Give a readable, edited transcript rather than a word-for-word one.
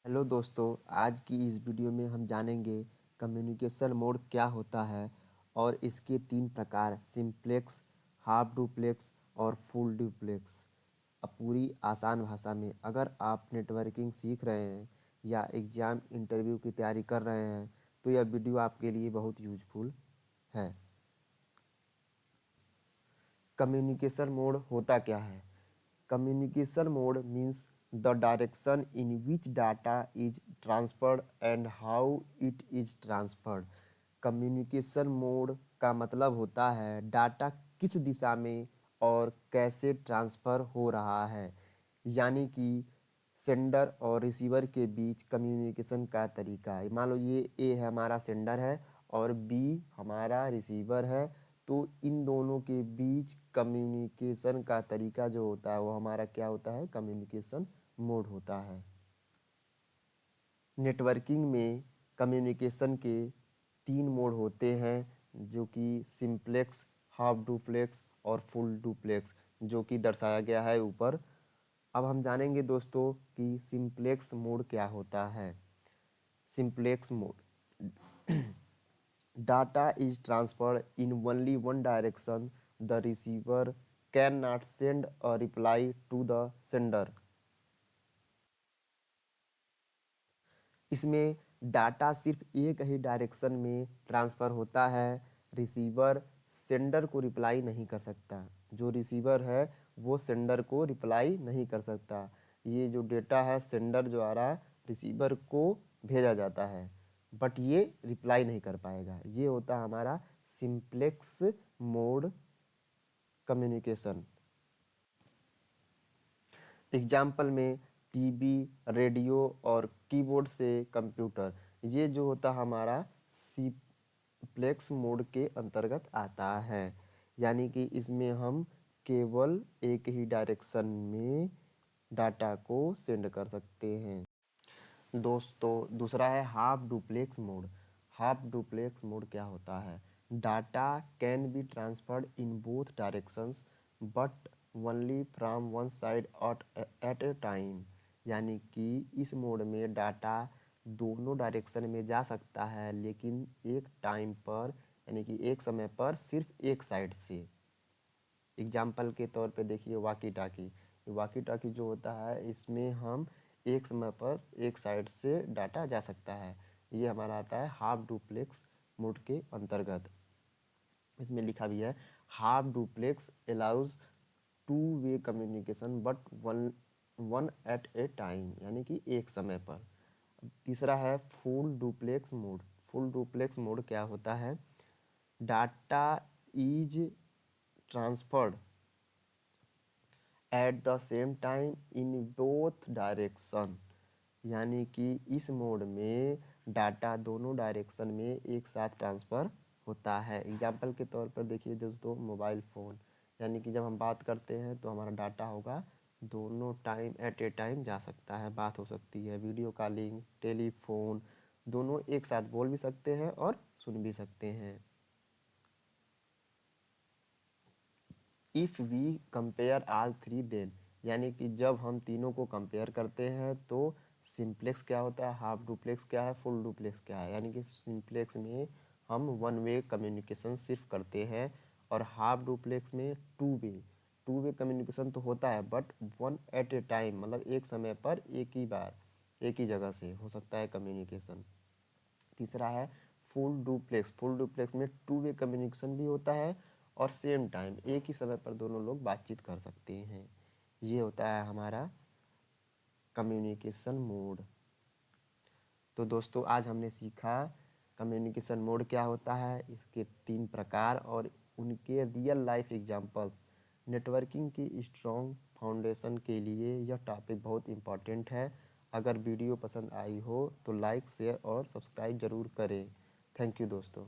Hello दोस्तों, आज की इस वीडियो में हम जानेंगे कम्युनिकेशन मोड क्या होता है और इसके तीन प्रकार सिंप्लेक्स, हाफ डुप्लेक्स और फुल डुप्लेक्स। अब पूरी आसान भाषा में अगर आप नेटवर्किंग सीख रहे हैं या एग्ज़ाम इंटरव्यू की तैयारी कर रहे हैं तो यह वीडियो आपके लिए बहुत यूजफुल है। कम्युनिकेशन मोड होता क्या है? Communication mode means the direction in which data is transferred and how it is transferred. Communication mode का मतलब होता है डाटा किस दिशा में और कैसे ट्रांसफ़र हो रहा है, यानी कि सेंडर और रिसीवर के बीच कम्युनिकेशन का तरीका। मान लो ये ए है, हमारा सेंडर है, और बी हमारा रिसीवर है, तो इन दोनों के बीच कम्युनिकेशन का तरीका जो होता है वो हमारा क्या होता है? कम्युनिकेशन मोड होता है। नेटवर्किंग में कम्युनिकेशन के तीन मोड होते हैं, जो कि सिंप्लेक्स, हाफ डुप्लेक्स और फुल डुप्लेक्स, जो कि दर्शाया गया है ऊपर। अब हम जानेंगे दोस्तों कि सिंप्लेक्स मोड क्या होता है। Simplex mode, data is transferred in only one direction. The receiver cannot send a reply to the sender. इसमें डाटा सिर्फ एक ही डायरेक्शन में ट्रांसफ़र होता है। रिसीवर सेंडर को रिप्लाई नहीं कर सकता। जो रिसीवर है वो सेंडर को रिप्लाई नहीं कर सकता। ये जो डेटा है सेंडर द्वारा रिसीवर को भेजा जाता है, बट ये रिप्लाई नहीं कर पाएगा। ये होता है हमारा सिंप्लेक्स मोड कम्युनिकेशन। एग्जाम्पल में टीवी, रेडियो और कीबोर्ड से कंप्यूटर, ये जो होता हमारा सिंप्लेक्स मोड के अंतर्गत आता है, यानी कि इसमें हम केवल एक ही डायरेक्शन में डाटा को सेंड कर सकते हैं। दोस्तों दूसरा है half duplex mode. Half duplex mode क्या होता है? Data can be transferred in both directions but only from one side at a time, यानी कि इस मोड में डाटा दोनों डायरेक्शन में जा सकता है, लेकिन एक टाइम पर, यानी कि एक समय पर सिर्फ एक साइड से। एग्जाम्पल के तौर पे देखिए वाकी टाकी। वाकी टाकी जो होता है इसमें हम एक समय पर एक साइड से डाटा जा सकता है। ये हमारा आता है हाफ डुप्लेक्स मोड के अंतर्गत। इसमें लिखा भी है half duplex allows two way communication but one at a time, यानी कि एक समय पर। तीसरा है full duplex mode. Full duplex mode क्या होता है? Data is transferred at the same time in both direction, यानी कि इस मोड में डाटा दोनों डायरेक्शन में एक साथ ट्रांसफ़र होता है। एग्जाम्पल के तौर पर देखिए दोस्तों मोबाइल फ़ोन, यानी कि जब हम बात करते हैं तो हमारा डाटा होगा दोनों टाइम एट ए टाइम जा सकता है, बात हो सकती है। वीडियो कॉलिंग, टेलीफोन, दोनों एक साथ बोल भी सकते हैं और सुन भी सकते हैं। If we compare all three then, यानी कि जब हम तीनों को कंपेयर करते हैं तो सिंप्लेक्स क्या होता है, हाफ डुप्लेक्स क्या है, फुल डुप्लेक्स क्या है। यानी कि सिंप्लेक्स में हम वन वे कम्युनिकेशन सिर्फ करते हैं और हाफ डुप्लेक्स में टू वे कम्युनिकेशन तो होता है, but one at a time, मतलब एक समय पर एक ही बार एक ही जगह से हो सकता है कम्युनिकेशन। तीसरा है फुल डुप्लेक्स। फुल डुप्लेक्स में टू वे कम्युनिकेशन भी होता है और सेम टाइम एक ही समय पर दोनों लोग बातचीत कर सकते हैं। ये होता है हमारा कम्युनिकेशन मोड। तो दोस्तों आज हमने सीखा कम्युनिकेशन मोड क्या होता है, इसके तीन प्रकार और उनके रियल लाइफ एग्जांपल्स। नेटवर्किंग की स्ट्रॉन्ग फाउंडेशन के लिए यह टॉपिक बहुत इम्पॉर्टेंट है। अगर वीडियो पसंद आई हो तो लाइक, शेयर और सब्सक्राइब ज़रूर करें। थैंक यू दोस्तों।